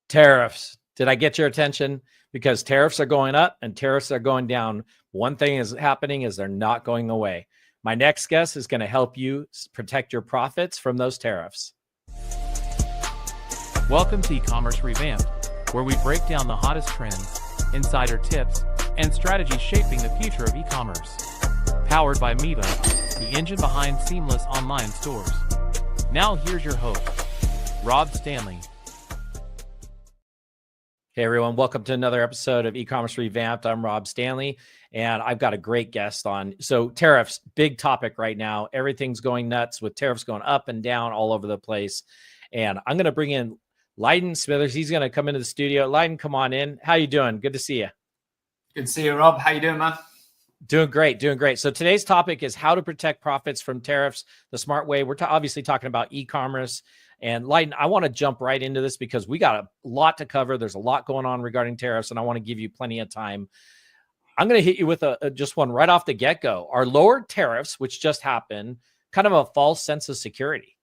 Tariffs. Did I get your attention? Because tariffs are going up and tariffs are going down. One thing is happening is they're not going away. My next guest is going to help you protect your profits from those tariffs. Welcome to Ecommerce Revamped, where we break down the hottest trends, insider tips, and strategies shaping the future of e-commerce. Powered by Miva, the engine behind seamless online stores. Now here's your host, Rob Stanley. Hey everyone, welcome to another episode of Ecommerce Revamped. I'm Rob Stanley, and I've got a great guest on. So tariffs, big topic right now. Everything's going nuts with tariffs going up and down all over the place. And I'm going to bring in Lyden Smithers. He's going to come into the studio. Lyden, come on in. How you doing? Good to see you. Good to see you, Rob. How you doing, man? Doing great, doing great. So today's topic is how to protect profits from tariffs the smart way. We're obviously talking about e-commerce. And Lyden, I want to jump right into this because we got a lot to cover. There's a lot going on regarding tariffs, and I want to give you plenty of time. I'm going to hit you with just one right off the get-go. Are lower tariffs, which just happened, kind of a false sense of security?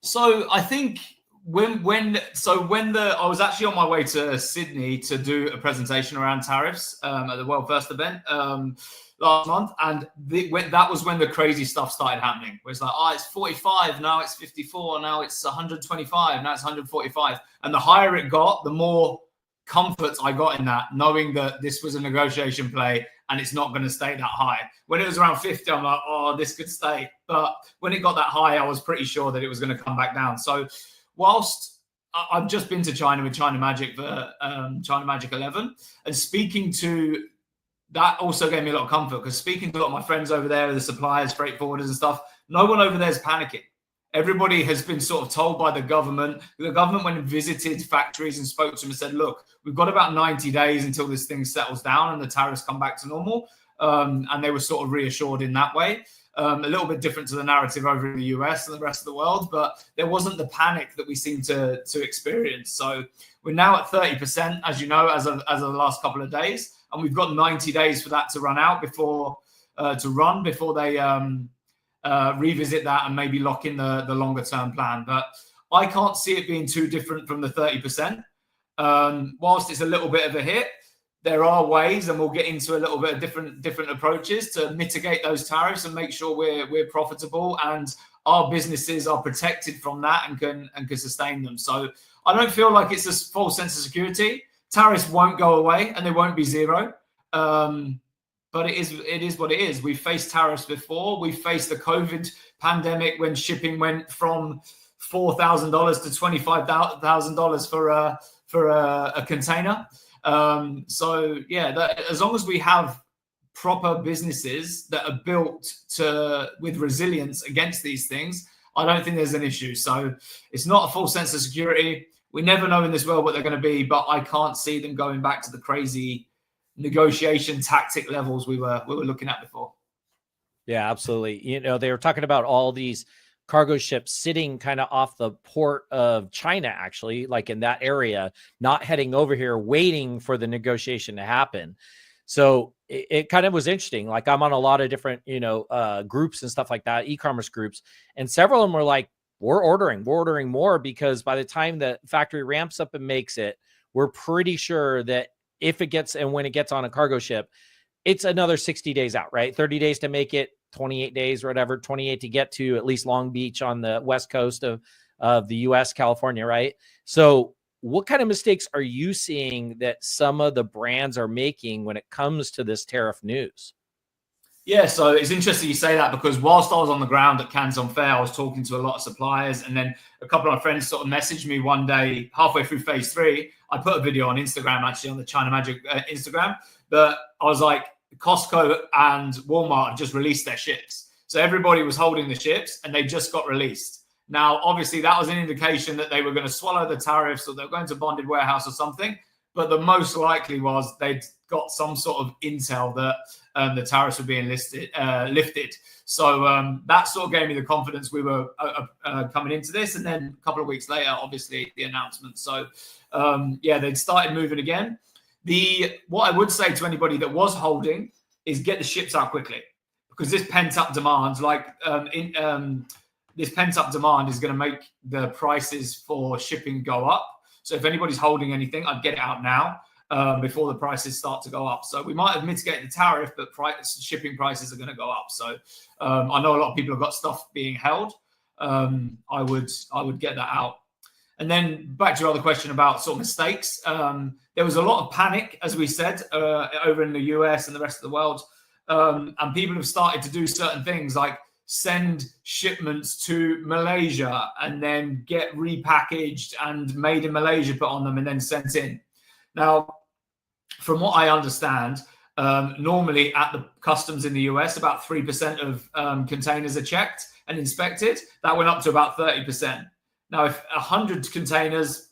So I think when I was actually on my way to Sydney to do a presentation around tariffs at the World First event last month, and that was when the crazy stuff started happening. Where it's like, it's 45, now it's 54, now it's 125, now it's 145, and the higher it got, the more comfort I got in that, knowing that this was a negotiation play and it's not going to stay that high. When it was around 50, I'm like, this could stay. But when it got that high, I was pretty sure that it was going to come back down. So whilst I've just been to China with China Magic for China Magic 11, and speaking to that also gave me a lot of comfort, because speaking to a lot of my friends over there, the suppliers, freight forwarders and stuff, no one over there is panicking. Everybody has been sort of told by the government. The government went and visited factories and spoke to them and said, look, we've got about 90 days until this thing settles down and the tariffs come back to normal. And they were sort of reassured in that way. A little bit different to the narrative over in the US and the rest of the world, but there wasn't the panic that we seem to experience. So we're now at 30%, as you know, as of the last couple of days. And we've got 90 days for that to run out before they revisit that and maybe lock in the longer term plan. But I can't see it being too different from the 30%. Whilst it's a little bit of a hit, there are ways, and we'll get into a little bit of different approaches to mitigate those tariffs and make sure we're profitable and our businesses are protected from that and can sustain them. So I don't feel like it's a false sense of security. Tariffs won't go away and they won't be zero. But it is what it is. We've faced tariffs before. We faced the COVID pandemic when shipping went from $4,000 to $25,000 for a container. So yeah, as long as we have proper businesses that are built with resilience against these things, I don't think there's an issue. So it's not a false sense of security. We never know in this world what they're going to be, but I can't see them going back to the crazy negotiation tactic levels we were looking at before. Yeah, absolutely. You know, they were talking about all these cargo ships sitting kind of off the port of China, actually, like in that area, not heading over here, waiting for the negotiation to happen. So it kind of was interesting. Like, I'm on a lot of different, groups and stuff like that, e-commerce groups, and several of them were like, we're ordering more, because by the time the factory ramps up and makes it, we're pretty sure that if it gets, and when it gets on a cargo ship, it's another 60 days out, right? 30 days to make it, 28 days or whatever, 28 to get to at least Long Beach on the west coast of the US, California, right? So what kind of mistakes are you seeing that some of the brands are making when it comes to this tariff news? Yeah, so it's interesting you say that, because whilst I was on the ground at Canton Fair, I was talking to a lot of suppliers, and then a couple of my friends sort of messaged me one day halfway through phase 3. I put a video on Instagram, actually, on the China Magic Instagram, but I was like, Costco and Walmart have just released their ships. So everybody was holding the ships and they just got released. Now, obviously, that was an indication that they were going to swallow the tariffs, or they're going to bonded warehouse or something. But the most likely was they'd got some sort of intel that the tariffs were being lifted. So that sort of gave me the confidence we were coming into this. And then a couple of weeks later, obviously, the announcement. So, they'd started moving again. What I would say to anybody that was holding is get the ships out quickly, because this pent-up demand, this pent-up demand is going to make the prices for shipping go up. So if anybody's holding anything, I'd get it out now before the prices start to go up. So we might have mitigated the tariff, but shipping prices are going to go up. So I know a lot of people have got stuff being held. I would get that out. And then back to your other question about sort of mistakes. There was a lot of panic, as we said, over in the US and the rest of the world. And people have started to do certain things like send shipments to Malaysia and then get repackaged and made in Malaysia put on them and then sent in. Now, from what I understand, normally at the customs in the US, about 3% of containers are checked and inspected. That went up to about 30%. Now, if 100 containers,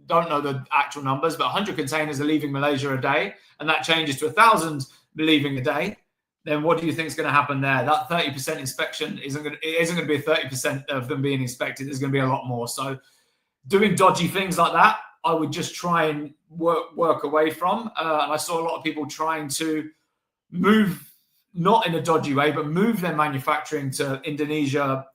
don't know the actual numbers, but 100 containers are leaving Malaysia a day, and that changes to 1,000 leaving a day, then what do you think is going to happen there? That 30% inspection isn't going to be a 30% of them being inspected. There's going to be a lot more. So doing dodgy things like that, I would just try and work away from. And I saw a lot of people trying to move, not in a dodgy way, but move their manufacturing to Indonesia,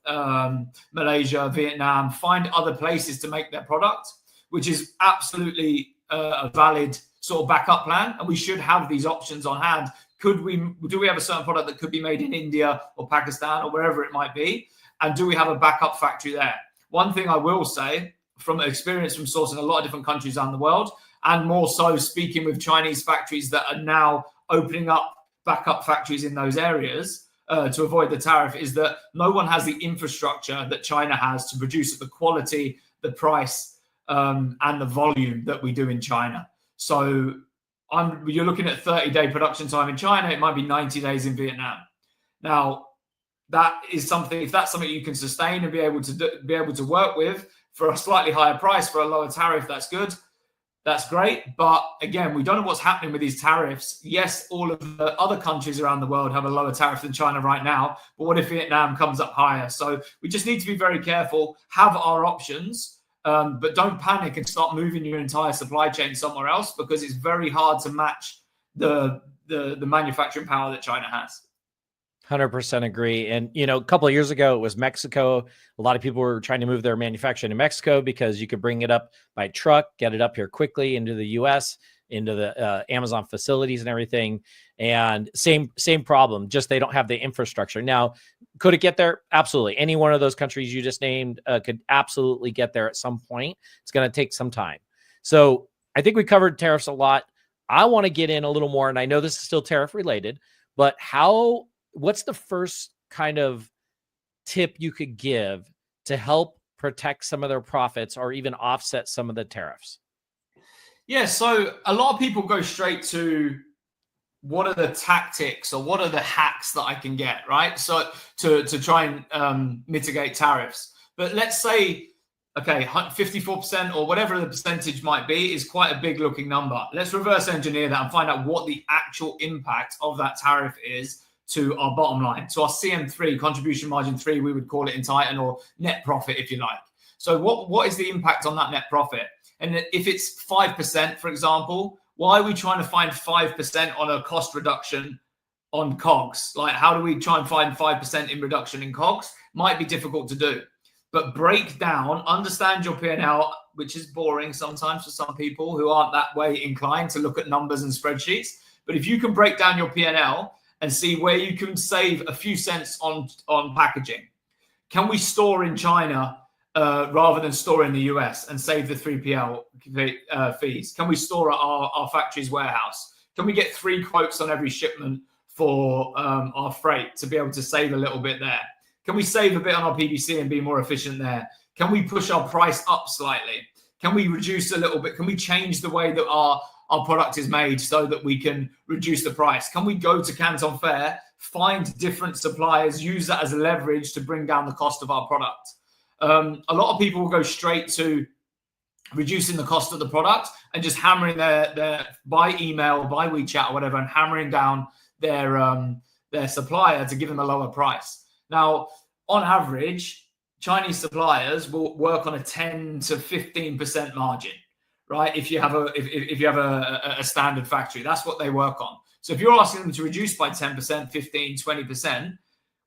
Malaysia, Vietnam, find other places to make their product, which is absolutely a valid sort of backup plan. And we should have these options on hand. Do we have a certain product that could be made in India or Pakistan or wherever it might be? And do we have a backup factory there? One thing I will say from experience from sourcing a lot of different countries around the world, and more so speaking with Chinese factories that are now opening up backup factories in those areas to avoid the tariff, is that no one has the infrastructure that China has to produce at the quality, the price, and the volume that we do in China. So you're looking at 30-day production time in China. It might be 90 days in Vietnam. Now, that is something. If that's something you can sustain and be able to work with for a slightly higher price for a lower tariff, that's good. That's great. But again, we don't know what's happening with these tariffs. Yes, all of the other countries around the world have a lower tariff than China right now. But what if Vietnam comes up higher? So we just need to be very careful, have our options, but don't panic and start moving your entire supply chain somewhere else, because it's very hard to match the manufacturing power that China has. 100% agree. And, a couple of years ago, it was Mexico. A lot of people were trying to move their manufacturing to Mexico because you could bring it up by truck, get it up here quickly into the US, into the Amazon facilities and everything. And same problem, just they don't have the infrastructure. Now, could it get there? Absolutely. Any one of those countries you just named could absolutely get there at some point. It's going to take some time. So I think we covered tariffs a lot. I want to get in a little more, and I know this is still tariff related, but what's the first kind of tip you could give to help protect some of their profits or even offset some of the tariffs? Yeah, so a lot of people go straight to what are the tactics or what are the hacks that I can get, right? So to try and mitigate tariffs. But let's say, okay, 54% or whatever the percentage might be is quite a big looking number. Let's reverse engineer that and find out what the actual impact of that tariff is to our bottom line. So our CM3, contribution margin 3, we would call it in Titan, or net profit, if you like. So what is the impact on that net profit? And if it's 5%, for example, why are we trying to find 5% on a cost reduction on COGS? Like, how do we try and find 5% in reduction in COGS? Might be difficult to do, but break down, understand your P&L, which is boring sometimes for some people who aren't that way inclined to look at numbers and spreadsheets. But if you can break down your P&L and see where you can save a few cents on packaging. Can we store in China rather than store in the US and save the 3PL fees? Can we store at our factory's warehouse? Can we get 3 quotes on every shipment for our freight to be able to save a little bit there? Can we save a bit on our PPC and be more efficient there? Can we push our price up slightly? Can we reduce a little bit? Can we change the way that our product is made so that we can reduce the price? Can we go to Canton Fair, find different suppliers, use that as leverage to bring down the cost of our product? A lot of people will go straight to reducing the cost of the product and just hammering their by email, by WeChat or whatever, and hammering down their supplier to give them a lower price. Now, on average, Chinese suppliers will work on a 10 to 15% margin. Right? If you have a standard factory, that's what they work on. So if you're asking them to reduce by 10%, 15, 20%,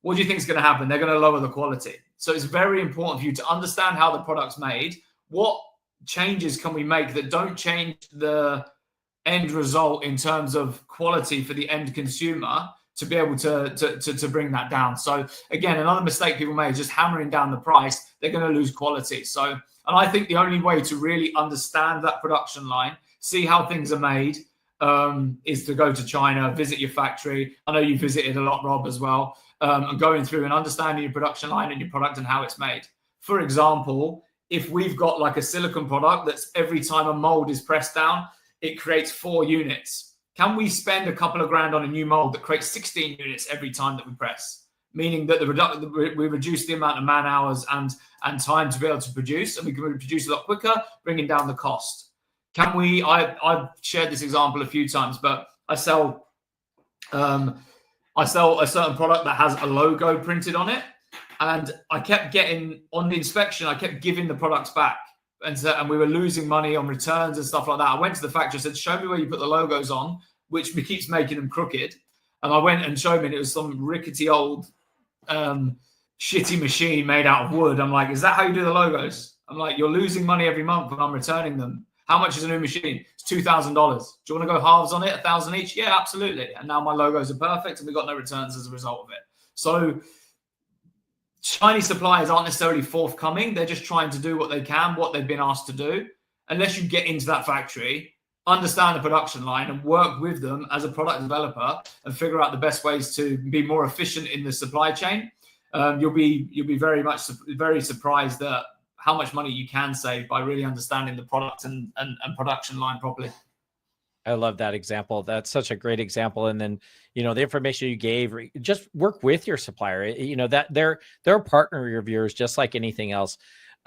what do you think is going to happen? They're going to lower the quality. So it's very important for you to understand how the product's made, what changes can we make that don't change the end result in terms of quality for the end consumer to be able to bring that down? So again, another mistake people make is just hammering down the price. They're going to lose quality. So, and I think the only way to really understand that production line, see how things are made, is to go to China, visit your factory. I know you visited a lot, Rob, as well, and going through and understanding your production line and your product and how it's made. For example, if we've got like a silicone product that's every time a mold is pressed down, it creates 4 units. Can we spend a couple of grand on a new mold that creates 16 units every time that we press? Meaning that we reduce the amount of man hours and time to be able to produce, and we can produce a lot quicker, bringing down the cost. Can we? I've shared this example a few times, but I sell a certain product that has a logo printed on it, and I kept getting on the inspection. I kept giving the products back, and we were losing money on returns and stuff like that. I went to the factory, said, "Show me where you put the logos on," which keeps making them crooked. And I went and showed me, and it was some rickety old shitty machine made out of wood. I'm like, "Is that how you do the logos?" I'm like, "You're losing money every month when I'm returning them. How much is a new machine? It's $2,000. Do you want to go halves on it, 1,000 each?" "Yeah, absolutely." And now my logos are perfect, and we got no returns as a result of it. So Chinese suppliers aren't necessarily forthcoming. They're just trying to do what they can, what they've been asked to do. Unless you get into that factory, understand the production line, and work with them as a product developer and figure out the best ways to be more efficient in the supply chain, you'll be very surprised at how much money you can save by really understanding the product and production line properly. I love that example. That's such a great example. And then, the information you gave, just work with your supplier, that they're a partner of yours, just like anything else.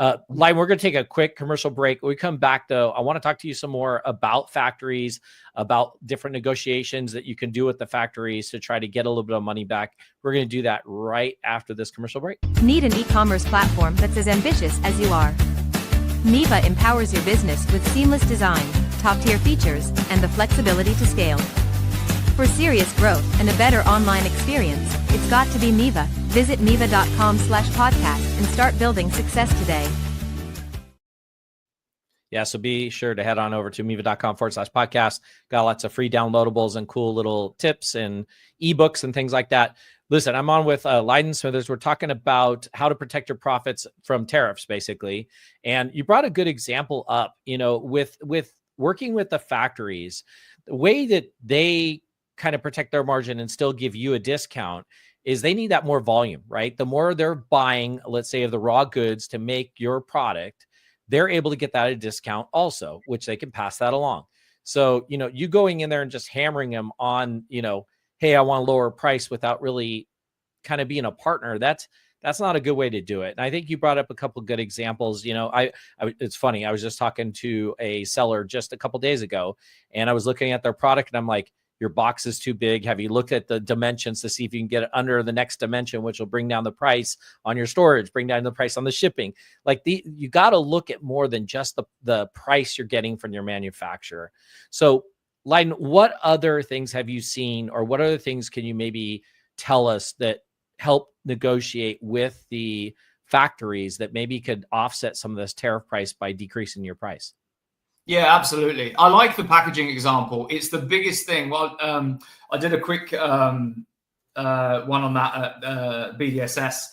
Lyden, we're going to take a quick commercial break. When we come back, though, I want to talk to you some more about factories, about different negotiations that you can do with the factories to try to get a little bit of money back. We're going to do that right after this commercial break. Need an e-commerce platform that's as ambitious as you are? Miva empowers your business with seamless design, top-tier features, and the flexibility to scale. For serious growth and a better online experience, it's got to be Miva. Visit miva.com/podcast and start building success today. Yeah, so be sure to head on over to miva.com/podcast. Got lots of free downloadables and cool little tips and ebooks and things like that. Listen, I'm on with Lyden Smithers. We're talking about how to protect your profits from tariffs, basically. And you brought a good example up, with working with the factories. The way that they kind of protect their margin and still give you a discount is they need that more volume, right? The more they're buying, let's say, of the raw goods to make your product, they're able to get that at a discount also, which they can pass that along. So, you going in there and just hammering them on, hey, I want a lower price without really kind of being a partner, that's not a good way to do it. And I think you brought up a couple of good examples. It's funny. I was just talking to a seller just a couple of days ago, and I was looking at their product, and I'm like, your box is too big. Have you looked at the dimensions to see if you can get it under the next dimension, which will bring down the price on your storage, bring down the price on the shipping? You got to look at more than just the price you're getting from your manufacturer. So, Lyden, what other things have you seen, or what other things can you maybe tell us that help negotiate with the factories that maybe could offset some of this tariff price by decreasing your price? Yeah, absolutely. I like the packaging example. It's the biggest thing. Well, I did a quick one on that at BDSS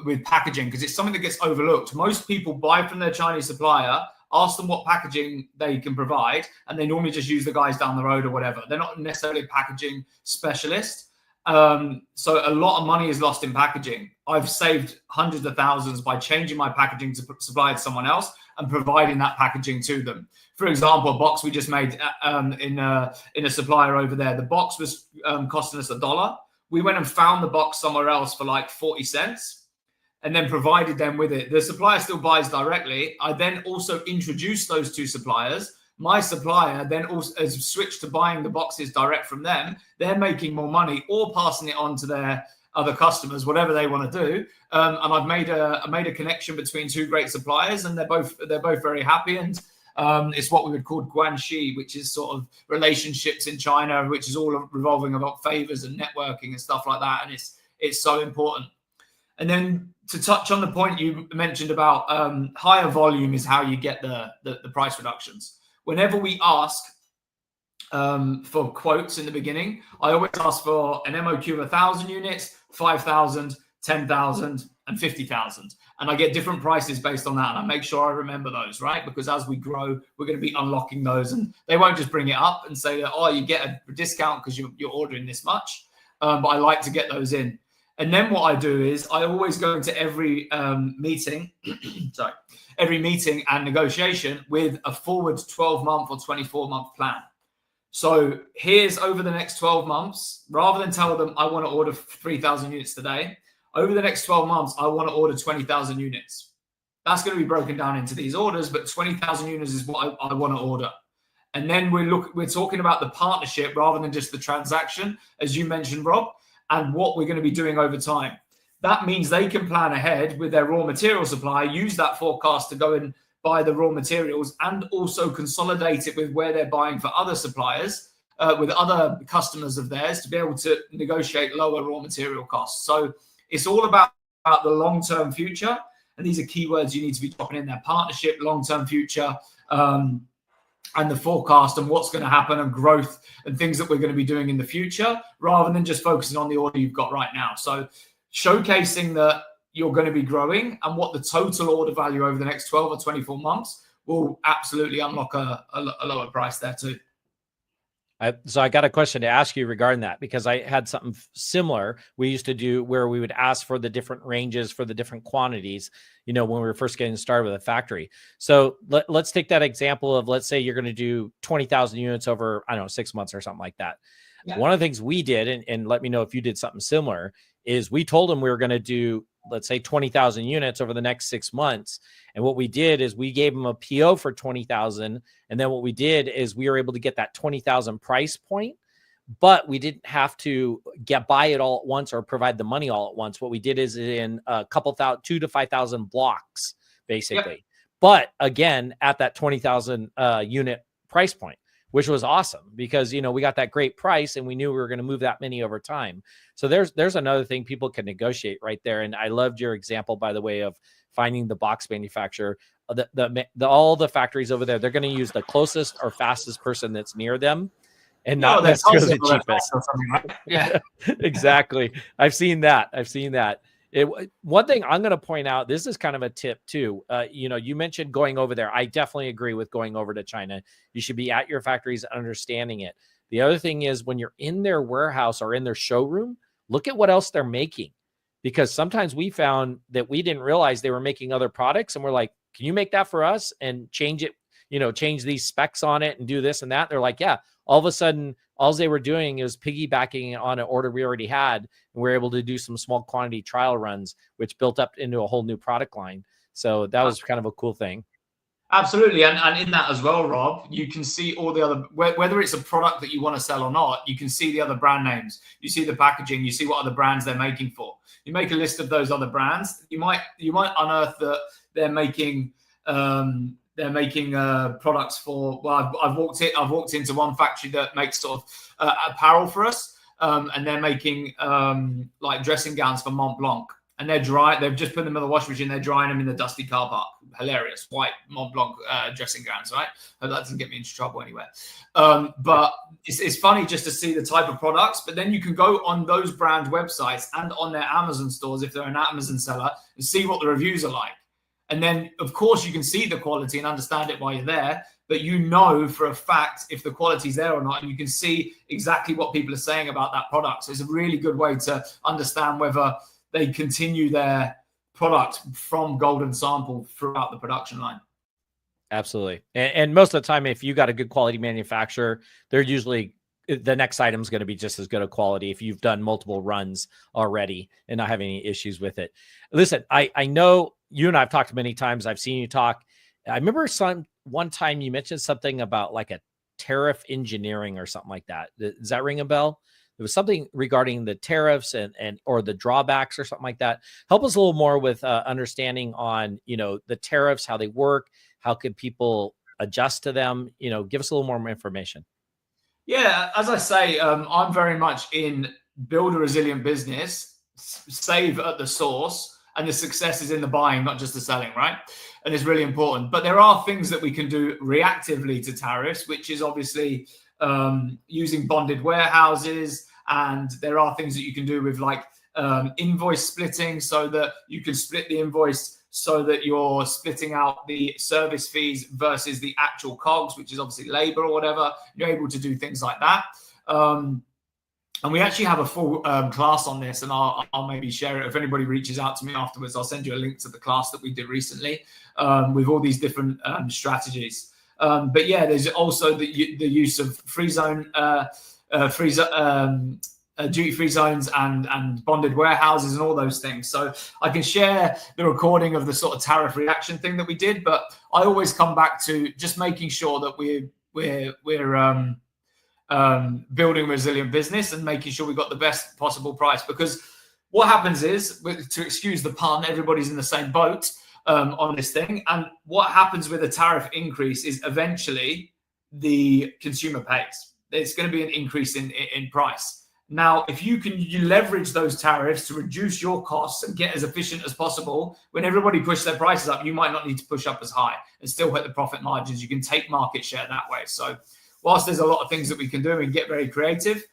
with packaging, because it's something that gets overlooked. Most people buy from their Chinese supplier, ask them what packaging they can provide, and they normally just use the guys down the road or whatever. They're not necessarily a packaging specialist. So a lot of money is lost in packaging. I've saved hundreds of thousands by changing my packaging to supply to someone else and providing that packaging to them. For example, a box we just made in a supplier over there. The box was costing us $1. We went and found the box somewhere else for like 40 cents and then provided them with it. The supplier still buys directly. I then also introduced those two suppliers. My supplier then also has switched to buying the boxes direct from them. They're making more money or passing it on to their other customers, whatever they want to do. And I've made a connection between two great suppliers, and they're both very happy. And it's what we would call guanxi, which is sort of relationships in China, which is all revolving about favors and networking and stuff like that. And it's so important. And then to touch on the point you mentioned about higher volume is how you get the price reductions. Whenever we ask for quotes in the beginning, I always ask for an MOQ of 1,000 units, 5,000, 10,000, and 50,000. And I get different prices based on that. And I make sure I remember those, right? Because as we grow, we're going to be unlocking those. And they won't just bring it up and say that, oh, you get a discount because you're ordering this much. But I like to get those in. And then what I do is I always go into every meeting, every meeting and negotiation with a forward 12-month or 24-month plan. So here's over the next 12 months, rather than tell them I want to order 3,000 units today, over the next 12 months, I want to order 20,000 units. That's going to be broken down into these orders, but 20,000 units is what I want to order. And then we're talking about the partnership rather than just the transaction, as you mentioned, Rob, and what we're going to be doing over time. That means they can plan ahead with their raw material supply, use that forecast to go and buy the raw materials, and also consolidate it with where they're buying for other suppliers, with other customers of theirs, to be able to negotiate lower raw material costs. So it's all about the long-term future. And these are keywords you need to be dropping in there: partnership, long-term future, and the forecast and what's going to happen, and growth and things that we're going to be doing in the future, rather than just focusing on the order you've got right now. So showcasing that you're going to be growing and what the total order value over the next 12 or 24 months will absolutely unlock a lower price there too. So I got a question to ask you regarding that, because I had something similar we used to do where we would ask for the different ranges for the different quantities, when we were first getting started with a factory. So let's take that example of, let's say you're going to do 20,000 units over, 6 months or something like that. Yeah. One of the things we did, and let me know if you did something similar, is we told them we were going to do, let's say, 20,000 units over the next 6 months. And what we did is we gave them a PO for 20,000. And then what we did is we were able to get that 20,000 price point, but we didn't have to buy it all at once or provide the money all at once. What we did is in a couple thousand, 2,000 to 5,000 blocks, basically. Yep. But again, at that 20,000 unit price point, which was awesome because, we got that great price and we knew we were going to move that many over time. So there's another thing people can negotiate right there. And I loved your example, by the way, of finding the box manufacturer. All the factories over there, they're going to use the closest or fastest person that's near them, and not necessarily the cheapest. Right? Yeah, exactly. I've seen that. One thing I'm going to point out, this is kind of a tip too. You mentioned going over there. I definitely agree with going over to China. You should be at your factories understanding it. The other thing is, when you're in their warehouse or in their showroom, look at what else they're making, because sometimes we found that we didn't realize they were making other products, and we're like, can you make that for us and change it, change these specs on it and do this and that? They're like, yeah. All of a sudden, all they were doing is piggybacking on an order we already had, and we were able to do some small quantity trial runs, which built up into a whole new product line. So that was kind of a cool thing. Absolutely. And in that as well, Rob, you can see all the other, whether it's a product that you want to sell or not, you can see the other brand names. You see the packaging, you see what other brands they're making for. You make a list of those other brands. You might unearth that they're making products for, well, I've walked into one factory that makes sort of apparel for us, and they're making like dressing gowns for Mont Blanc, and they're dry. They've just put them in the washing machine. They're drying them in the dusty car park. Hilarious. White Mont Blanc dressing gowns, right? Hope that doesn't get me into trouble anywhere. But it's funny just to see the type of products, but then you can go on those brand websites and on their Amazon stores, if they're an Amazon seller, and see what the reviews are like. And then, of course, you can see the quality and understand it while you're there, but for a fact if the quality's there or not, and you can see exactly what people are saying about that product. So it's a really good way to understand whether they continue their product from golden sample throughout the production line. Absolutely. And most of the time, if you got a good quality manufacturer, they're usually, the next item is going to be just as good a quality if you've done multiple runs already and not having any issues with it. Listen, I know you and I've talked many times. I've seen you talk. I remember one time you mentioned something about like a tariff engineering or something like that. Does that ring a bell? There was something regarding the tariffs and or the drawbacks or something like that. Help us a little more with understanding on, the tariffs, how they work, how can people adjust to them? Give us a little more information. Yeah, as I say, I'm very much in build a resilient business, save at the source, and the success is in the buying, not just the selling, right? And it's really important. But there are things that we can do reactively to tariffs, which is obviously using bonded warehouses. And there are things that you can do with like invoice splitting, so that you can split the invoice so that you're splitting out the service fees versus the actual COGS, which is obviously labor or whatever. You're able to do things like that. And we actually have a full class on this, and I'll maybe share it. If anybody reaches out to me afterwards, I'll send you a link to the class that we did recently with all these different strategies. But yeah, there's also the use of free zone, duty-free zones and bonded warehouses and all those things. So I can share the recording of the sort of tariff reaction thing that we did, but I always come back to just making sure that we're building a resilient business and making sure we've got the best possible price. Because what happens is, to excuse the pun, everybody's in the same boat on this thing. And what happens with a tariff increase is eventually the consumer pays. There's going to be an increase in price. Now, if you leverage those tariffs to reduce your costs and get as efficient as possible, when everybody pushes their prices up, you might not need to push up as high and still hit the profit margins. You can take market share that way. So whilst there's a lot of things that we can do and get very creative,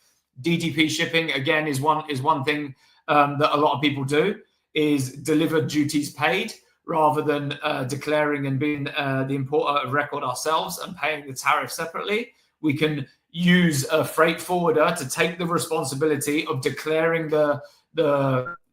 DDP shipping, again, is one thing that a lot of people do, is deliver duties paid rather than declaring and being the importer of record ourselves and paying the tariff separately. We can use a freight forwarder to take the responsibility of declaring the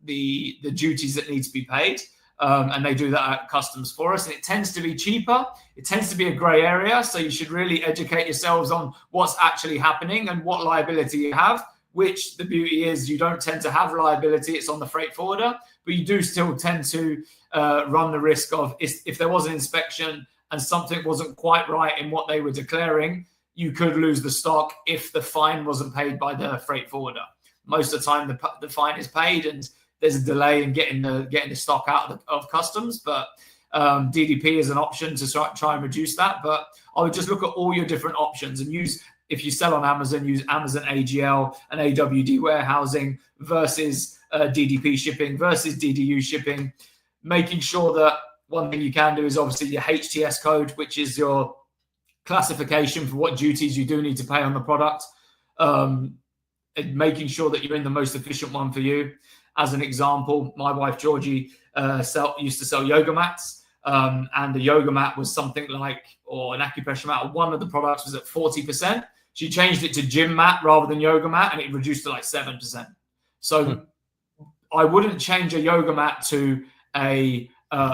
duties that need to be paid. And they do that at customs for us. And it tends to be cheaper. It tends to be a gray area. So you should really educate yourselves on what's actually happening and what liability you have, which the beauty is you don't tend to have liability. It's on the freight forwarder, but you do still tend to run the risk of, if there was an inspection and something wasn't quite right in what they were declaring, you could lose the stock if the fine wasn't paid by the freight forwarder. Most of the time, the fine is paid and there's a delay in getting the stock out of customs. But DDP is an option to try and reduce that. But I would just look at all your different options and use, if you sell on Amazon, use Amazon AGL and AWD warehousing versus DDP shipping versus DDU shipping, making sure that one thing you can do is obviously your HTS code, which is your classification for what duties you do need to pay on the product, and making sure that you're in the most efficient one for you. As an example, my wife Georgie used to sell yoga mats, and the yoga mat was something like, or an acupressure mat, one of the products was at 40%. She changed it to gym mat rather than yoga mat, and it reduced to like 7%. So I wouldn't change a yoga mat to a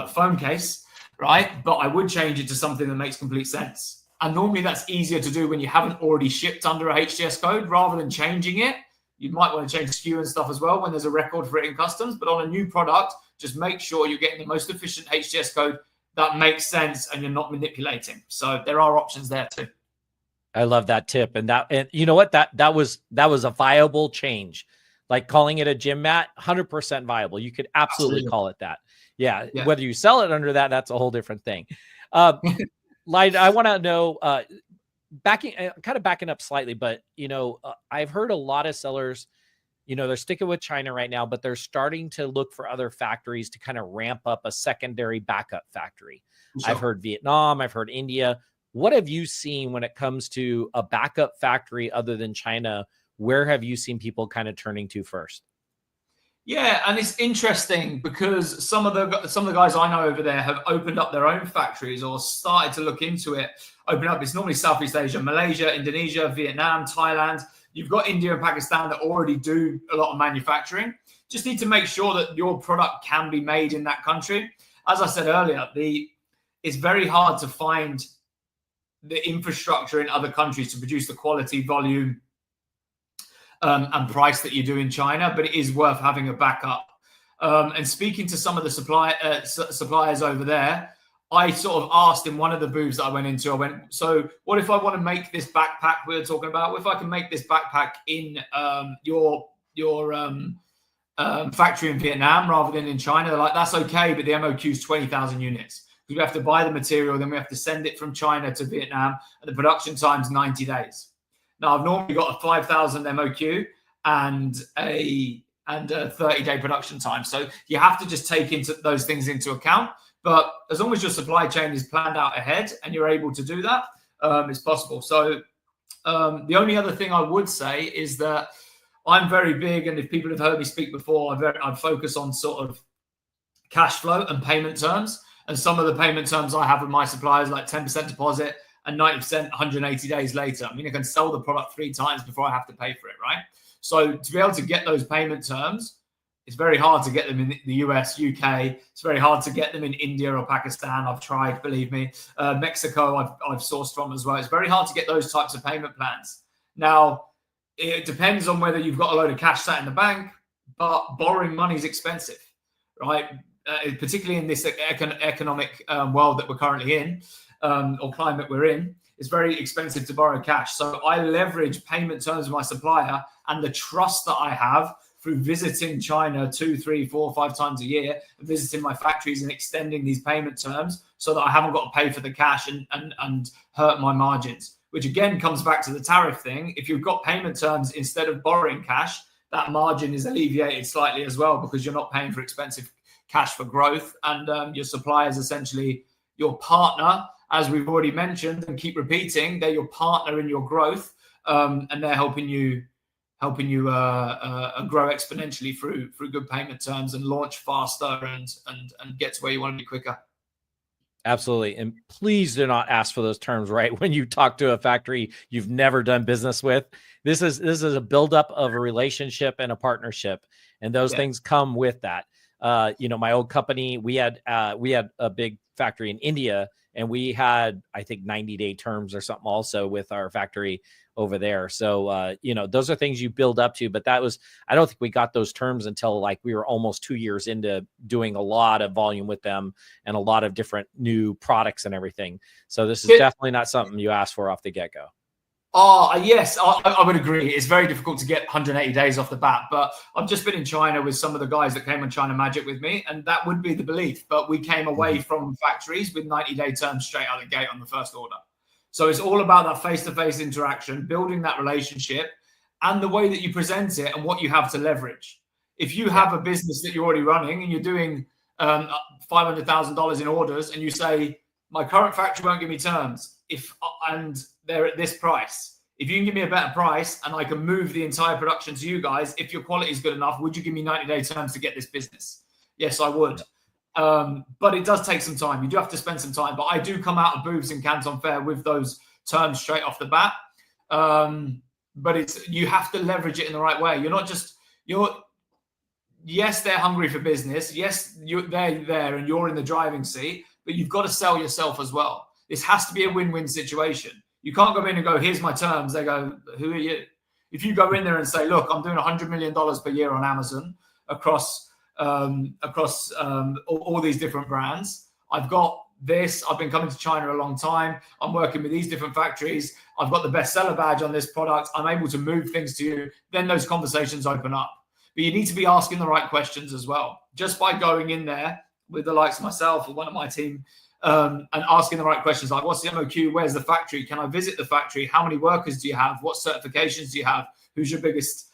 phone case, right? But I would change it to something that makes complete sense. And normally that's easier to do when you haven't already shipped under a HTS code rather than changing it. You might want to change SKU and stuff as well when there's a record for it in customs. But on a new product, just make sure you're getting the most efficient HTS code that makes sense and you're not manipulating. So there are options there too. I love that tip. And you know what? That was a viable change. Like calling it a gym mat, 100% viable. You could absolutely call it that. Yeah. Whether you sell it under that, that's a whole different thing. Lyden, I want to know, backing up slightly, but I've heard a lot of sellers, they're sticking with China right now, but they're starting to look for other factories to kind of ramp up a secondary backup factory. Sure. I've heard Vietnam, I've heard India. What have you seen when it comes to a backup factory other than China? Where have you seen people kind of turning to first? Yeah, and it's interesting because some of the guys I know over there have opened up their own factories or started to look into it. Open up. It's normally Southeast Asia, Malaysia, Indonesia, Vietnam, Thailand. You've got India and Pakistan that already do a lot of manufacturing. Just need to make sure that your product can be made in that country. As I said earlier, it's very hard to find the infrastructure in other countries to produce the quality, volume, and price that you do in China, but it is worth having a backup. And speaking to some of the suppliers over there, I sort of asked in one of the booths that I went into, so what if I want to make this backpack we were talking about? What if I can make this backpack in your factory in Vietnam rather than in China? They're like, that's okay, but the MOQ is 20,000 units. We have to buy the material, then we have to send it from China to Vietnam, and the production time's 90 days. Now, I've normally got a 5,000 MOQ and a and 30-day production time. So you have to just take those things into account. But as long as your supply chain is planned out ahead and you're able to do that, it's possible. So the only other thing I would say is that I'm very big, and if people have heard me speak before, I focus on sort of cash flow and payment terms. And some of the payment terms I have with my suppliers, like 10% deposit and 90% 180 days later. I mean, I can sell the product 3 times before I have to pay for it, right? So to be able to get those payment terms, it's very hard to get them in the US, UK. It's very hard to get them in India or Pakistan. I've tried, believe me. Mexico, I've sourced from as well. It's very hard to get those types of payment plans. Now, it depends on whether you've got a load of cash sat in the bank, but borrowing money is expensive, right? Particularly in this economic world that we're currently in, or climate we're in, it's very expensive to borrow cash. So I leverage payment terms with my supplier and the trust that I have through visiting China 2, 3, 4, 5 times a year, visiting my factories and extending these payment terms so that I haven't got to pay for the cash and hurt my margins, which again comes back to the tariff thing. If you've got payment terms instead of borrowing cash, that margin is alleviated slightly as well, because you're not paying for expensive cash for growth, and your supplier is essentially your partner, as we've already mentioned and keep repeating. They're your partner in your growth, and they're helping you grow exponentially through good payment terms and launch faster and get to where you want to be quicker. Absolutely. And please do not ask for those terms right when you talk to a factory you've never done business with. This is a buildup of a relationship and a partnership, and those things come with that. My old company, we had a big factory in India, and we had, I think, 90-day terms or something also with our factory over there. So, those are things you build up to, but I don't think we got those terms until like we were almost 2 years into doing a lot of volume with them and a lot of different new products and everything. So this is definitely not something you ask for off the get-go. Oh, yes, I would agree. It's very difficult to get 180 days off the bat, but I've just been in China with some of the guys that came on China Magic with me, and that would be the belief. But we came away from factories with 90-day terms straight out the gate on the first order. So it's all about that face-to-face interaction, building that relationship, and the way that you present it and what you have to leverage. If you have a business that you're already running and you're doing $500,000 in orders, and you say, my current factory won't give me terms, and they're at this price. If you can give me a better price and I can move the entire production to you guys, if your quality is good enough, would you give me 90-day terms to get this business? Yes, I would. But it does take some time. You do have to spend some time. But I do come out of booths in Canton Fair with those terms straight off the bat. But you have to leverage it in the right way. Yes, they're hungry for business. Yes, they're there and you're in the driving seat, but you've got to sell yourself as well. This has to be a win-win situation. You can't go in and go, here's my terms. They go, who are you? If you go in there and say, look, I'm doing $100 million per year on Amazon across all these different brands. I've got this. I've been coming to China a long time. I'm working with these different factories. I've got the bestseller badge on this product. I'm able to move things to you. Then those conversations open up. But you need to be asking the right questions as well. Just by going in there with the likes of myself or one of my team, and asking the right questions like, what's the MOQ? Where's the factory? Can I visit the factory? How many workers do you have? What certifications do you have? Who's your biggest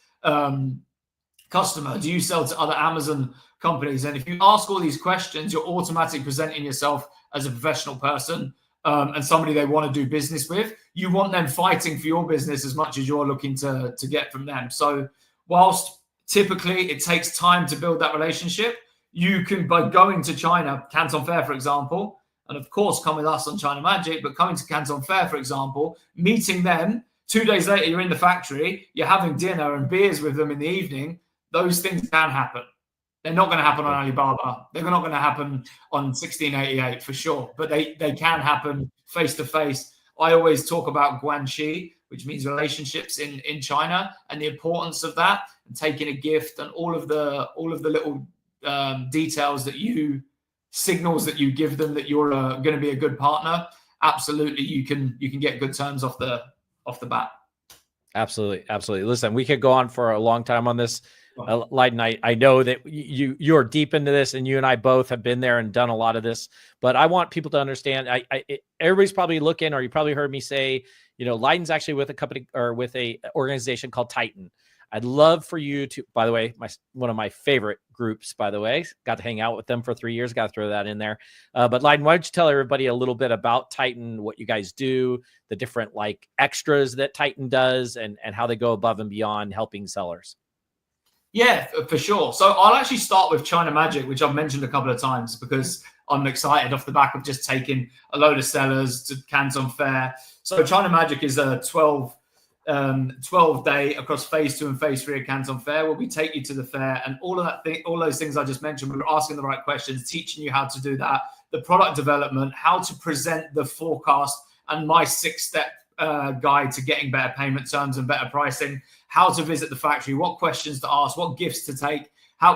customer? Do you sell to other Amazon companies? And if you ask all these questions, you're automatically presenting yourself as a professional person and somebody they want to do business with. You want them fighting for your business as much as you're looking to get from them. So whilst typically it takes time to build that relationship, you can, by going to China, Canton Fair, for example, and of course, come with us on China Magic, but coming to Canton Fair, for example, meeting them, 2 days later, you're in the factory, you're having dinner and beers with them in the evening. Those things can happen. They're not going to happen on Alibaba. They're not going to happen on 1688 for sure, but they can happen face-to-face. I always talk about guanxi, which means relationships in China, and the importance of that, and taking a gift and all of the little details signals that you give them that you're going to be a good partner. Absolutely, you can get good terms off the bat. Absolutely. Listen, we could go on for a long time on this. Lyden, I know that you're deep into this, and you and I both have been there and done a lot of this. But I want people to understand. Everybody's probably looking, or you probably heard me say, Lyden's actually with a company or with a organization called Titan. I'd love for you to, by the way, one of my favorite groups, by the way, got to hang out with them for 3 years. Got to throw that in there. But Lyden, why don't you tell everybody a little bit about Titan, what you guys do, the different like extras that Titan does, and how they go above and beyond helping sellers. Yeah, for sure. So I'll actually start with China Magic, which I've mentioned a couple of times because I'm excited off the back of just taking a load of sellers to Canton Fair. So China Magic is a 12-day across phase 2 and phase 3 of Canton Fair, where we take you to the fair, and all those things I just mentioned, we're asking the right questions, teaching you how to do that, the product development, how to present the forecast, and my 6-step guide to getting better payment terms and better pricing, how to visit the factory, what questions to ask, what gifts to take,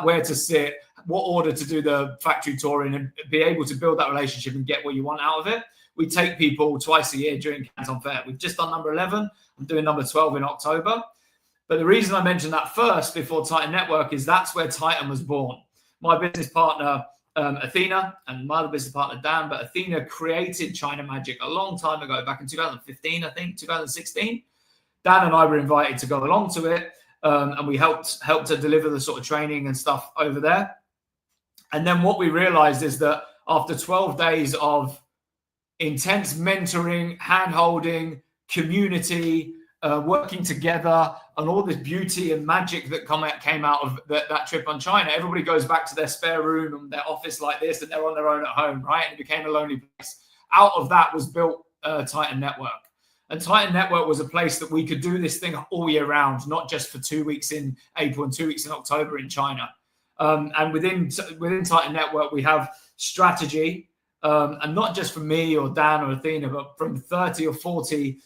where to sit, what order to do the factory tour in, and be able to build that relationship and get what you want out of it. We take people twice a year during Canton Fair. We've just done number 11. I'm doing number 12 in October. But the reason I mentioned that first before Titan Network is that's where Titan was born. My business partner, Athena, and my other business partner, Dan, but Athena created China Magic a long time ago, back in 2015, I think, 2016. Dan and I were invited to go along to it, and we helped to deliver the sort of training and stuff over there. And then what we realized is that after 12 days of intense mentoring, hand-holding, community, working together, and all this beauty and magic that came out of that trip on China, everybody goes back to their spare room and their office like this, and they're on their own at home, right? And it became a lonely place. Out of that was built Titan Network. And Titan Network was a place that we could do this thing all year round, not just for 2 weeks in April and 2 weeks in October in China. And within Titan Network, we have strategy, and not just from me or Dan or Athena, but from 30 or 40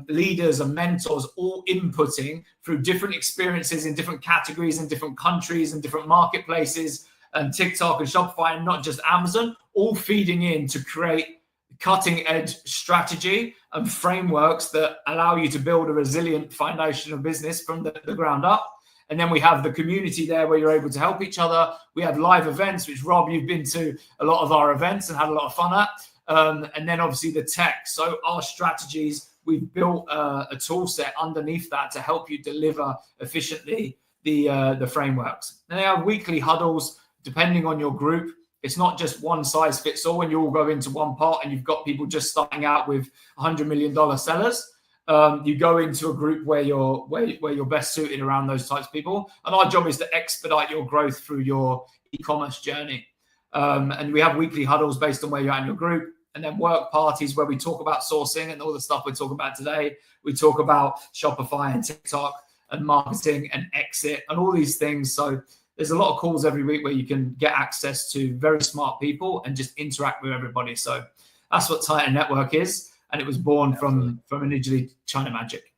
leaders and mentors, all inputting through different experiences in different categories, in different countries and different marketplaces, and TikTok and Shopify, and not just Amazon, all feeding in to create cutting edge strategy and frameworks that allow you to build a resilient foundation of business from the ground up. And then we have the community there where you're able to help each other. We have live events, which Rob, you've been to a lot of our events and had a lot of fun at. And then obviously the tech. So our strategies, we've built a tool set underneath that to help you deliver efficiently the frameworks. And they have weekly huddles depending on your group. It's not just one size fits all and you all go into one pot and you've got people just starting out with $100 million sellers. You go into a group where you're best suited around those types of people. And our job is to expedite your growth through your e-commerce journey. And we have weekly huddles based on where you're at in your group. And then work parties where we talk about sourcing and all the stuff we're talking about today. We talk about Shopify and TikTok and marketing and exit and all these things. So there's a lot of calls every week where you can get access to very smart people and just interact with everybody. So that's what Titan Network is. And it was born from initially China Magic.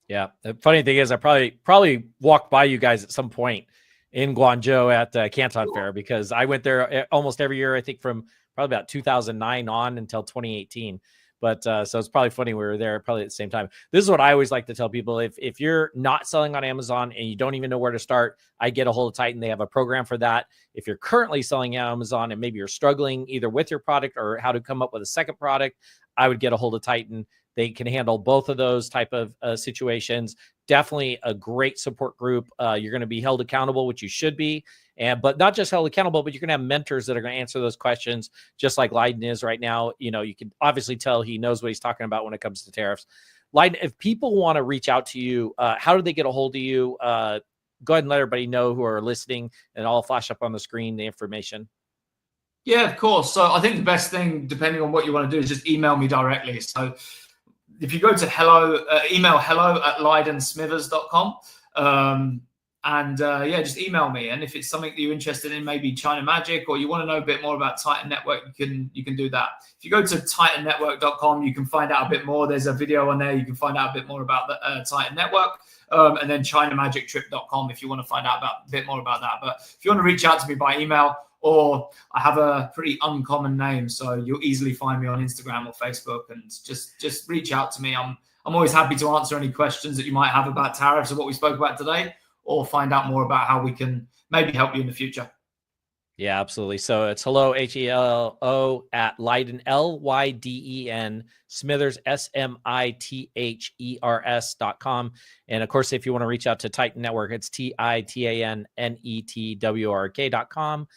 Yeah. The funny thing is I probably walked by you guys at some point in Guangzhou at Canton Fair, because I went there almost every year, I think from probably about 2009 on until 2018. But so it's probably funny we were there probably at the same time. This is what I always like to tell people. If you're not selling on Amazon and you don't even know where to start, I get a hold of Titan. They have a program for that. If you're currently selling on Amazon and maybe you're struggling either with your product or how to come up with a second product, I would get a hold of Titan. They can handle both of those type of situations. Definitely a great support group. You're going to be held accountable, which you should be. But not just held accountable, but you're going to have mentors that are going to answer those questions, just like Lyden is right now. You know, you can obviously tell he knows what he's talking about when it comes to tariffs. Lyden, if people want to reach out to you, how do they get a hold of you? Go ahead and let everybody know who are listening, and I'll flash up on the screen the information. Yeah, of course. So I think the best thing, depending on what you want to do, is just email me directly. So if you go to email hello@lydensmithers.com. Just email me. And if it's something that you're interested in, maybe China Magic, or you want to know a bit more about Titan Network, you can do that. If you go to titannetwork.com, you can find out a bit more. There's a video on there. You can find out a bit more about the Titan Network. And then ChinaMagicTrip.com if you want to find out a bit more about that. But if you want to reach out to me by email, or I have a pretty uncommon name, so you'll easily find me on Instagram or Facebook, and just reach out to me. I'm always happy to answer any questions that you might have about tariffs or what we spoke about today, or find out more about how we can maybe help you in the future. Yeah, absolutely. So it's hello, HELO at Lyden, LYDEN, Smithers, SMITHERS.com. And of course, if you want to reach out to Titan Network, it's TITANNETWORK.com.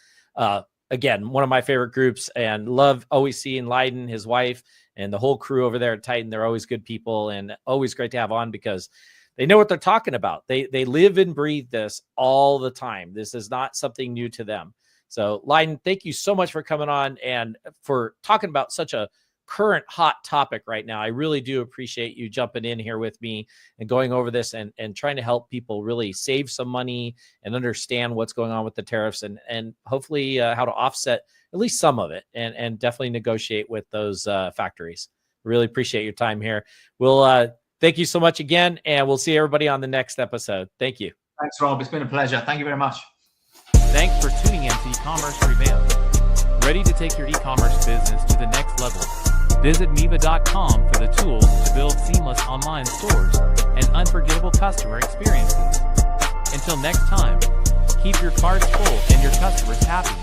Again, one of my favorite groups, and love always seeing Lyden, his wife, and the whole crew over there at Titan. They're always good people and always great to have on because they know what they're talking about. They live and breathe this all the time. This is not something new to them. So Lyden, thank you so much for coming on and for talking about such a current hot topic right now. I really do appreciate you jumping in here with me and going over this and trying to help people really save some money and understand what's going on with the tariffs and hopefully how to offset at least some of it and definitely negotiate with those factories. Really appreciate your time here. We'll thank you so much again, and we'll see everybody on the next episode. Thank you. Thanks, Rob. It's been a pleasure. Thank you very much. Thanks for tuning in to Ecommerce Revamped. Ready to take your e-commerce business to the next level? Visit Miva.com for the tools to build seamless online stores and unforgettable customer experiences. Until next time, keep your cards full and your customers happy.